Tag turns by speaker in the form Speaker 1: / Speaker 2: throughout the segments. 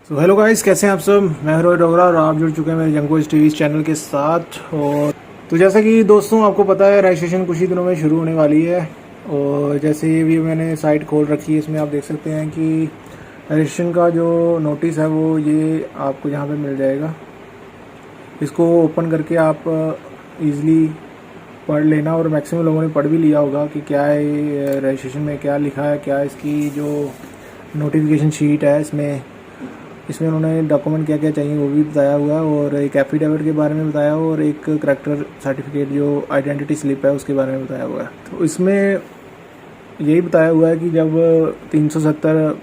Speaker 1: तो hello guys, कैसे हैं आप सब। मैं रोहित डोगरा और आप जुड़ चुके हैं मेरे जंगोज टीवी चैनल के साथ। और तो जैसा कि दोस्तों आपको पता है, रजिस्ट्रेशन कुछ ही दिनों में शुरू होने वाली है। और जैसे ये भी मैंने साइट खोल रखी है, इसमें आप देख सकते हैं कि रजिस्ट्रेशन का जो नोटिस है वो ये आपको यहाँ पे मिल जाएगा। इसको ओपन करके आप इजीली पढ़ लेना, और मैक्सिमम लोगों ने पढ़ भी लिया होगा कि क्या है रजिस्ट्रेशन में क्या लिखा है, क्या इसकी जो नोटिफिकेशन शीट है इसमें उन्होंने डॉक्यूमेंट क्या क्या चाहिए वो भी बताया हुआ है, और एक एफिडेविट के बारे में बताया, और एक करैक्टर सर्टिफिकेट जो आइडेंटिटी स्लिप है उसके बारे में बताया हुआ है। तो इसमें यही बताया हुआ है कि जब 370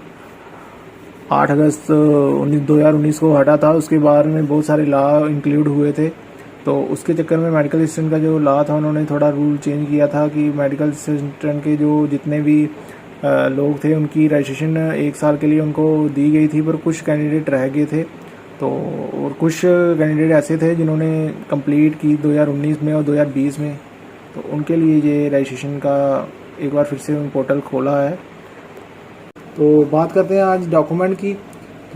Speaker 1: 8 अगस्त 2019 को हटा था, उसके बारे में बहुत सारे लॉ इंक्लूड हुए थे। तो उसके चक्कर में मेडिकल असिस्टेंट का जो लॉ था, उन्होंने थोड़ा रूल चेंज किया था कि मेडिकल असिस्टेंट के जो जितने भी लोग थे उनकी रजिस्ट्रेशन 1 साल के लिए उनको दी गई थी, पर कुछ कैंडिडेट रह गए थे। तो और कुछ कैंडिडेट ऐसे थे जिन्होंने कंप्लीट की 2019 में और 2020 में, तो उनके लिए ये रजिस्ट्रेशन का एक बार फिर से पोर्टल खोला है। तो बात करते हैं आज डॉक्यूमेंट की।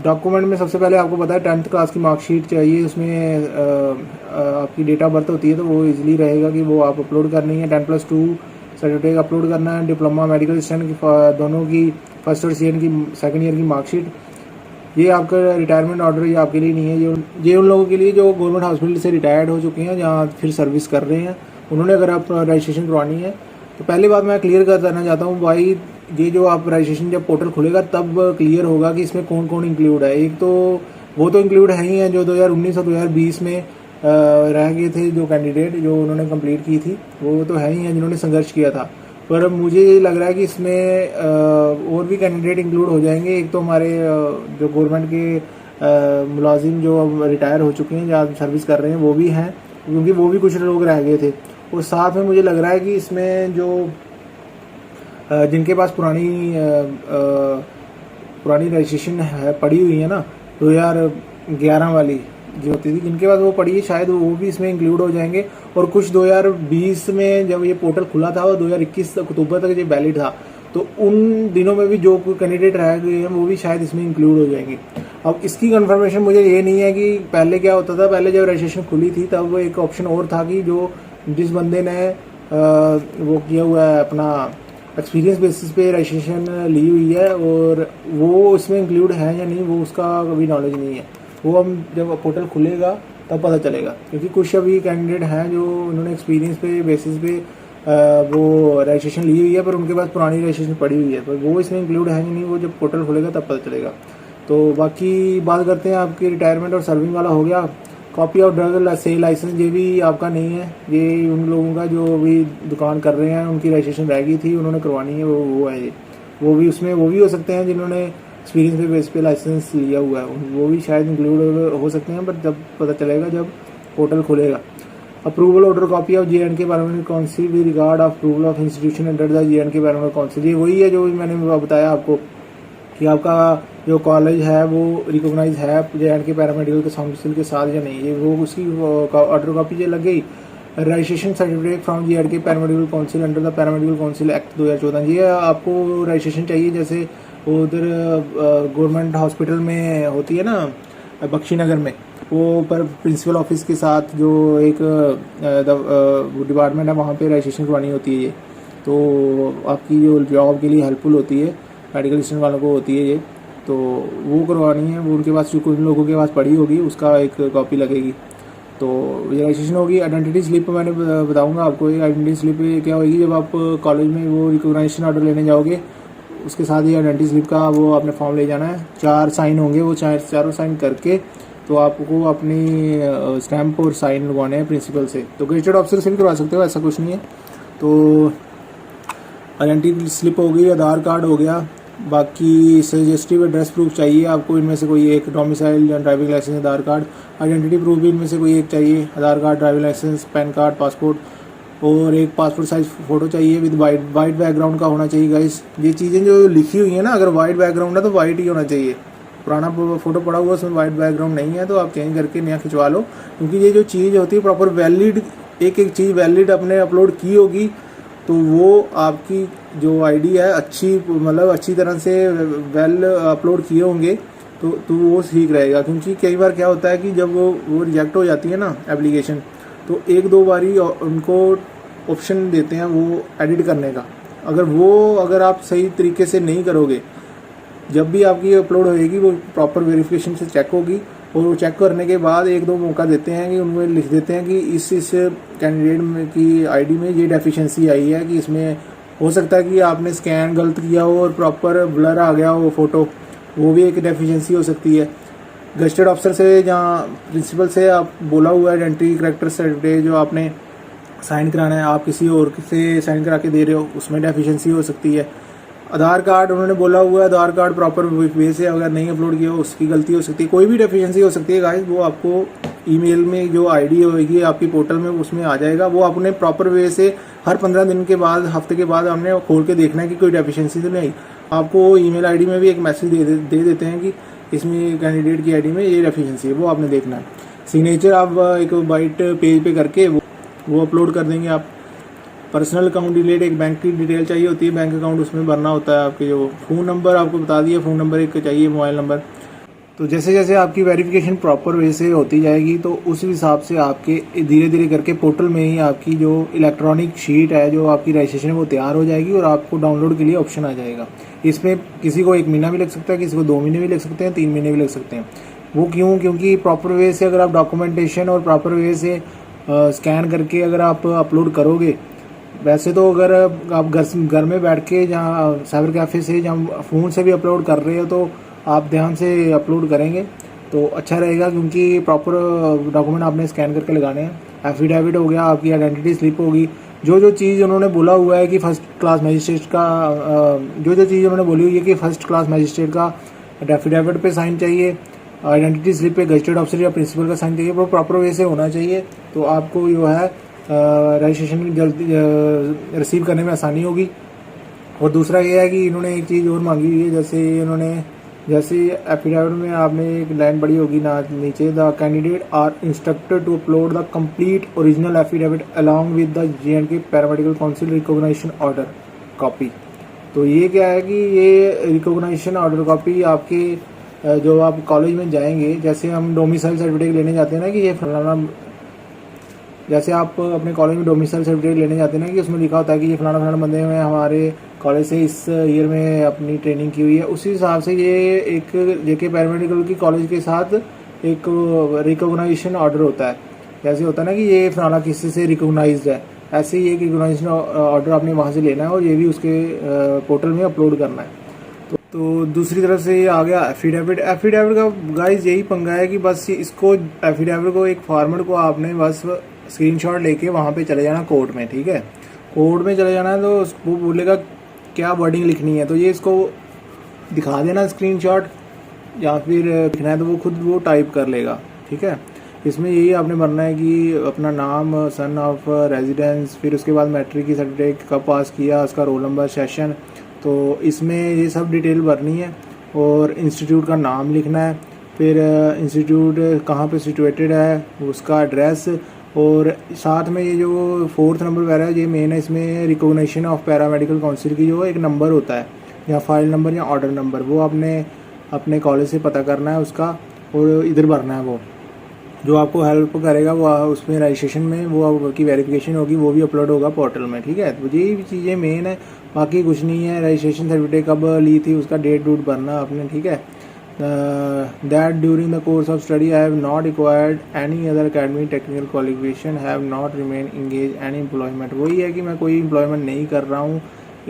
Speaker 1: डॉक्यूमेंट में सबसे पहले आपको पता है 10th क्लास की मार्कशीट चाहिए। उसमें आपकी डेट ऑफ बर्थ होती है, तो वो इजीली रहेगा कि वो आप अपलोड करनी है। 10+2 सर्टिफिकेट अपलोड करना है। डिप्लोमा मेडिकल असिस्टेंट की दोनों की फर्स्ट और सेकंड ईयर की मार्कशीट। ये आपका रिटायरमेंट ऑर्डर ये आपके लिए नहीं है, ये उन लोगों के लिए जो गवर्नमेंट हॉस्पिटल से रिटायर्ड हो चुके हैं, जहाँ फिर सर्विस कर रहे हैं। उन्होंने अगर आप रजिस्ट्रेशन करवानी है, तो पहली बात मैं क्लियर कर देना चाहता हूँ भाई, ये जो आप रजिस्ट्रेशन जब पोर्टल खुलेगा तब क्लियर होगा कि इसमें कौन कौन इंक्लूड है। एक तो वो तो इंक्लूड है ही है जो 2019 और 2020 में रह गए थे, जो कैंडिडेट जो उन्होंने कंप्लीट की थी, वो तो है ही हैं जिन्होंने संघर्ष किया था। पर मुझे ये लग रहा है कि इसमें और भी कैंडिडेट इंक्लूड हो जाएंगे। एक तो हमारे जो गवर्नमेंट के मुलाजिम जो अब रिटायर हो चुके हैं, जहाँ सर्विस कर रहे हैं, वो भी हैं, क्योंकि वो भी कुछ लोग रह गए थे। और साथ में मुझे लग रहा है कि इसमें जो जिनके पास पुरानी रजिस्ट्रेशन है पड़ी हुई है ना, 2011 वाली जो होती थी, जिनके पास वो पड़ी है, शायद वो भी इसमें इंक्लूड हो जाएंगे। और कुछ 2020 में जब ये पोर्टल खुला था और 2021 अक्टूबर तक ये वैलिड था, तो उन दिनों में भी जो कैंडिडेट रह गए हैं वो भी शायद इसमें इंक्लूड हो जाएंगे। अब इसकी कंफर्मेशन मुझे ये नहीं है कि पहले क्या होता था। पहले जब रजिस्ट्रेशन खुली थी तब एक ऑप्शन और था कि जिस बंदे ने वो किया हुआ है, अपना एक्सपीरियंस बेसिस पे रजिस्ट्रेशन ली हुई है, और वो इसमें इंक्लूड है या नहीं वो उसका कभी नॉलेज नहीं है। वो हम जब पोर्टल खुलेगा तब पता चलेगा, क्योंकि कुछ अभी कैंडिडेट हैं जो उन्होंने एक्सपीरियंस पे बेसिस पे वो रजिस्ट्रेशन ली हुई है, पर उनके पास पुरानी रजिस्ट्रेशन पड़ी हुई है, पर वो इसमें इंक्लूड है कि नहीं वो जब पोर्टल खुलेगा तब पता चलेगा। तो बाकी बात करते हैं, आपकी रिटायरमेंट और सर्विंग वाला हो गया। Copy of drug sale licence ये भी आपका नहीं है, ये उन लोगों का जो अभी दुकान कर रहे हैं, उनकी रजिस्ट्रेशन रह गई थी, उन्होंने करवानी है, वो है ये। वो भी उसमें वो भी हो सकते हैं जिन्होंने एक्सपीरियंस पे बेस पे लाइसेंस लिया हुआ है, वो भी शायद इंक्लूड हो सकते हैं, बट जब पता चलेगा जब पोर्टल खुलेगा। Approval order copy of JNK environmental council with regard of approval of institution under the JNK environmental council. ये वही है जो मैंने बताया आपको कि आपका जो कॉलेज है वो रिकॉग्नाइज है JNK पैरामेडिकल के काउंसिल के साथ या नहीं, ये वो उसकी ऑर्डर कॉपी जो लग गई। Registration certificate from JNK paramedical council under the paramedical council act 2014। ये आपको रजिस्ट्रेशन चाहिए, जैसे उधर गवर्नमेंट हॉस्पिटल में होती है ना, बख्शीनगर में, वो पर प्रिंसिपल ऑफिस के साथ जो एक डिपार्टमेंट है, वहाँ पे रजिस्ट्रेशन करवानी होती है ये। तो आपकी जो जॉब के लिए हेल्पफुल होती है, मेडिकल असिस्टेंट वालों को होती है ये, तो वो करवानी है। वो उनके पास जो कुछ लोगों के पास पड़ी होगी उसका एक कॉपी लगेगी, तो ये रजिस्ट्रेशन होगी। आइडेंटिटी स्लिप मैंने बताऊंगा आपको। ये आइडेंटिटी स्लिप क्या होगी, जब आप कॉलेज में वो रिकॉग्नाइजेशन ऑर्डर लेने जाओगे, उसके साथ ही आइडेंटिटी स्लिप का वो आपने फॉर्म ले जाना है। 4 साइन होंगे, वो चारों साइन करके तो आपको अपनी स्टैंप और साइन लगवाने हैं प्रिंसिपल से। तो गेजेटेड ऑफिसर से भी करवा सकते हो, ऐसा कुछ नहीं है। तो आइडेंटिटी स्लिप हो गई, आधार कार्ड हो गया, बाकी सजेस्टिव एड्रेस प्रूफ चाहिए आपको। इनमें से कोई एक, domicile, driving licence, Aadhaar card. Identity proof भी इनमें से कोई एक चाहिए, Aadhaar card, driving licence, PAN card, passport, और एक पासपोर्ट साइज फ़ोटो चाहिए विद वाइट बैकग्राउंड का होना चाहिए गाइस। ये चीज़ें जो लिखी हुई है ना, अगर वाइट बैकग्राउंड है तो वाइट ही होना चाहिए। पुराना फोटो पड़ा हुआ उसमें वाइट बैकग्राउंड नहीं है तो आप चेंज करके नया खिंचवा लो, क्योंकि ये जो चीज़ होती है प्रॉपर वैलिड, एक एक चीज़ वैलिड अपने अपलोड की होगी, तो वो आपकी जो आईडी है अच्छी, मतलब अच्छी तरह से वेल अपलोड किए होंगे, तो वो ठीक रहेगा। क्योंकि कई बार क्या होता है कि जब वो रिजेक्ट हो जाती है ना एप्लीकेशन, तो एक दो बारी उनको ऑप्शन देते हैं वो एडिट करने का। अगर आप सही तरीके से नहीं करोगे, जब भी आपकी अपलोड होएगी वो प्रॉपर वेरिफिकेशन से चेक होगी, और वो चेक करने के बाद एक दो मौका देते हैं कि उनमें लिख देते हैं कि इस कैंडिडेट में की आईडी में ये डेफिशिएंसी आई है, कि इसमें हो सकता है कि आपने स्कैन गलत किया हो और प्रॉपर ब्लर आ गया हो फोटो, वो भी एक डेफिशिएंसी हो सकती है। गजेटेड ऑफिसर से जहाँ प्रिंसिपल से आप बोला हुआ है एंट्री करेक्टर सर्टिफिकेट जो आपने साइन कराना है, आप किसी और से साइन करा के दे रहे हो, उसमें डेफिशिएंसी हो सकती है। आधार कार्ड उन्होंने बोला हुआ है, आधार कार्ड प्रॉपर वे से अगर नहीं अपलोड किया हो उसकी गलती हो सकती है, कोई भी डेफिशिएंसी हो सकती है गाइस। वो आपको ईमेल में जो आईडी होगी आपकी पोर्टल में उसमें आ जाएगा। वो आपने प्रॉपर वे से हर 15 दिन के बाद, हफ्ते के बाद हमने खोल के देखना है कि कोई डेफिशिएंसी तो नहीं आई। आपको ईमेल आईडी में भी एक मैसेज दे देते हैं कि इसमें कैंडिडेट की आईडी में ये डेफिशिएंसी है, वो आपने देखना है। सिग्नेचर आप एक वाइट पेज पे करके वो अपलोड कर देंगे आप। पर्सनल अकाउंट रिलेटेड एक बैंक की डिटेल चाहिए होती है, बैंक अकाउंट उसमें भरना होता है। आपके जो फ़ोन नंबर आपको बता दिया, फ़ोन नंबर एक चाहिए, मोबाइल नंबर। तो जैसे जैसे आपकी वेरिफिकेशन प्रॉपर वे से होती जाएगी तो उस हिसाब से आपके धीरे धीरे करके पोर्टल में ही आपकी जो इलेक्ट्रॉनिक शीट है जो आपकी रजिस्ट्रेशन है वो तैयार हो जाएगी, और आपको डाउनलोड के लिए ऑप्शन आ जाएगा। इसमें किसी को 1 महीना भी लग सकता है, किसी को 2 महीने भी लग सकते हैं, 3 महीने भी लग सकते हैं। वो क्यों? क्योंकि प्रॉपर वे से अगर आप डॉक्यूमेंटेशन और प्रॉपर वे से स्कैन करके अगर आप अपलोड करोगे, वैसे तो अगर आप घर में बैठ के जहाँ साइबर कैफ़े से जहाँ फ़ोन से भी अपलोड कर रहे हो तो आप ध्यान से अपलोड करेंगे तो अच्छा रहेगा, क्योंकि प्रॉपर डॉक्यूमेंट आपने स्कैन करके लगाने हैं। एफिडेविट हो गया, आपकी आइडेंटिटी स्लिप होगी, जो चीज़ उन्होंने बोला हुआ है कि फर्स्ट क्लास मजिस्ट्रेट का जो चीज़ उन्होंने बोली हुई है कि फर्स्ट क्लास मजिस्ट्रेट का एफिडेविट पे साइन चाहिए, आइडेंटिटी स्लिप पे गजेटेड ऑफिसर या प्रिंसिपल का साइन चाहिए, वो प्रॉपर वे से होना चाहिए। तो आपको जो है रजिस्ट्रेशन जल्दी रिसीव करने में आसानी होगी। और दूसरा ये है कि इन्होंने एक चीज़ और मांगी हुई है, जैसे एफिडेविट में आपने एक लाइन पढ़ी होगी ना नीचे, the candidate are instructed to upload the complete original affidavit along with the J&K paramedical council recognition order copy. तो ये क्या है कि ये रिकॉग्निशन ऑर्डर कॉपी आपके जो आप कॉलेज में जाएंगे, जैसे हम डोमिसाइल सर्टिफिकेट लेने जाते हैं ना कि ये फलाना, जैसे आप अपने कॉलेज में डोमिसाइल सर्टिफिकेट लेने जाते हैं ना कि उसमें लिखा होता है कि ये फलाना बंदे में हमारे कॉलेज से इस ईयर में अपनी ट्रेनिंग की हुई है, उसी हिसाब से ये एक JK पैरामेडिकल की कॉलेज के साथ एक रिकॉग्निशन ऑर्डर होता है। जैसे होता है ना कि ये फलाना किसी से रिकॉग्नाइज्ड है, ऐसे ही एक रिकॉग्निशन ऑर्डर आपने वहाँ से लेना है और ये भी उसके पोर्टल में अपलोड करना है। तो दूसरी तरफ से ये आ गया एफिडेविट का गाइस यही पंगा है कि बस इसको एफिडेविट को एक फॉर्मेट को आपने बस स्क्रीनशॉट लेके वहाँ पे चले जाना कोर्ट में, ठीक है। कोर्ट में चले जाना है तो वो बोलेगा क्या वर्डिंग लिखनी है, तो ये इसको दिखा देना स्क्रीनशॉट, या फिर लिखना है तो वो खुद वो टाइप कर लेगा, ठीक है। इसमें यही आपने भरना है कि अपना नाम, सन ऑफ रेजिडेंस, फिर उसके बाद मैट्रिक की सर्टिफिकेट कब पास किया, उसका रोल नंबर, सेशन, तो इसमें ये सब डिटेल भरनी है। और इंस्टीट्यूट का नाम लिखना है, फिर इंस्टीट्यूट कहाँ पे सिचुएटेड है, उसका एड्रेस, और साथ में ये जो 4th नंबर वगैरह है ये मेन है। इसमें रिकॉग्निशन ऑफ पैरामेडिकल काउंसिल की जो एक नंबर होता है या फाइल नंबर या ऑर्डर नंबर, वो आपने अपने कॉलेज से पता करना है उसका, और इधर भरना है। वो जो आपको हेल्प करेगा वो उसमें रजिस्ट्रेशन में वो आपकी वेरिफिकेशन होगी, वो भी अपलोड होगा पोर्टल में, ठीक है। तो यही चीज़ें मेन है, बाकी कुछ नहीं है। रजिस्ट्रेशन सर्टिफिकेट कब ली थी उसका डेट डूट भरना आपने, ठीक है। that during the course of study I have not acquired any other academic technical qualification, have not remained engaged any employment। वही है कि मैं कोई एम्प्लॉयमेंट नहीं कर रहा हूँ,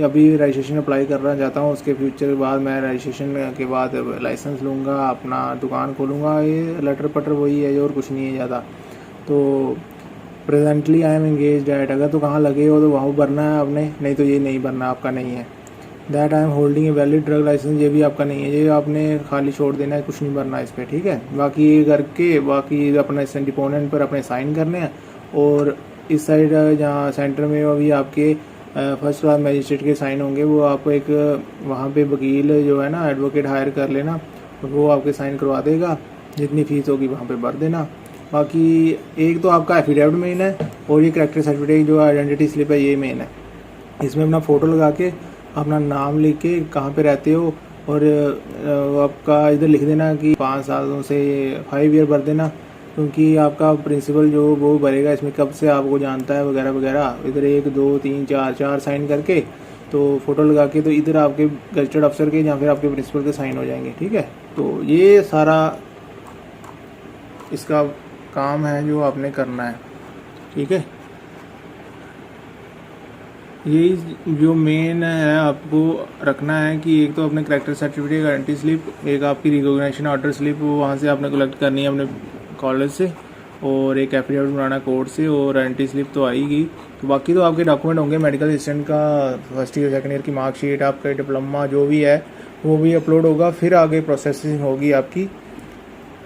Speaker 1: अभी रजिस्ट्रेशन अप्लाई करना चाहता हूँ, उसके फ्यूचर के बाद मैं रजिस्ट्रेशन के बाद लाइसेंस लूँगा, अपना दुकान खोलूँगा, ये लेटर पटर वही है और कुछ नहीं है ज़्यादा। तो presently I am engaged at, अगर तो कहाँ लगे हो तो वहाँ भरना है आपने, नहीं तो ये नहीं भरना, आपका नहीं है। That I am holding a valid drug licence, ये भी आपका नहीं है, ये आपने खाली छोड़ देना है, कुछ नहीं भरना इस पर, ठीक है। बाकी ये करके बाकी अपने डिपोनेंट पर अपने साइन करने हैं, और इस साइड जहाँ सेंटर में अभी आपके फर्स्ट क्लास मजिस्ट्रेट के साइन होंगे, वो आप एक वहाँ पे वकील जो है ना एडवोकेट हायर कर लेना, वो आपके साइन करवा देगा, जितनी फीस होगी वहाँ पे भर देना। बाकी एक तो आपका एफिडेविट मेन है, और ये कैरेक्टर सर्टिफिकेट जो आइडेंटिटी स्लिप है ये मेन है। इसमें अपना फ़ोटो लगा के अपना नाम लिख के, कहाँ पे रहते हो, और आपका इधर लिख देना कि 5 सालों से 5 ईयर भर देना, क्योंकि आपका प्रिंसिपल जो वो भरेगा इसमें कब से आपको जानता है वगैरह वगैरह। इधर 1 2 3 4 साइन करके तो फ़ोटो लगा के तो इधर आपके गजटेड अफसर के या फिर आपके प्रिंसिपल के साइन हो जाएंगे, ठीक है। तो ये सारा इसका काम है जो आपने करना है, ठीक है। यही जो मेन है आपको रखना है कि एक तो अपने करेक्टर सर्टिफिकेट, गारंटी स्लिप, एक आपकी रिकॉग्निशन ऑर्डर स्लिप वो वहाँ से आपने कलेक्ट करनी है अपने कॉलेज से, और एक एफिडेविट बनाना कोर्ट से, और गारंटी स्लिप तो आएगी। तो बाकी तो आपके डॉक्यूमेंट होंगे, मेडिकल असिस्टेंट का फर्स्ट ईयर सेकंड ईयर की मार्कशीट, आपका डिप्लोमा जो भी है वो भी अपलोड होगा, फिर आगे प्रोसेसिंग होगी आपकी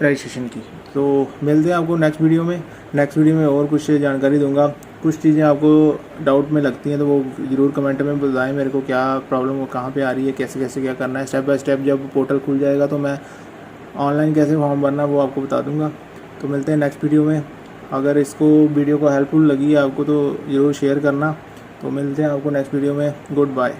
Speaker 1: रजिस्ट्रेशन की। तो मिलते हैं आपको नेक्स्ट वीडियो में। नेक्स्ट वीडियो में और कुछ जानकारी दूंगा। कुछ चीज़ें आपको डाउट में लगती हैं तो वो ज़रूर कमेंट में बताएं मेरे को, क्या प्रॉब्लम वो कहाँ पे आ रही है, कैसे कैसे क्या करना है। स्टेप बाय स्टेप जब पोर्टल खुल जाएगा तो मैं ऑनलाइन कैसे फॉर्म भरना वो आपको बता दूंगा। तो मिलते हैं नेक्स्ट वीडियो में। अगर इसको वीडियो को हेल्पफुल लगी आपको तो ज़रूर शेयर करना। तो मिलते हैं आपको नेक्स्ट वीडियो में। Good bye.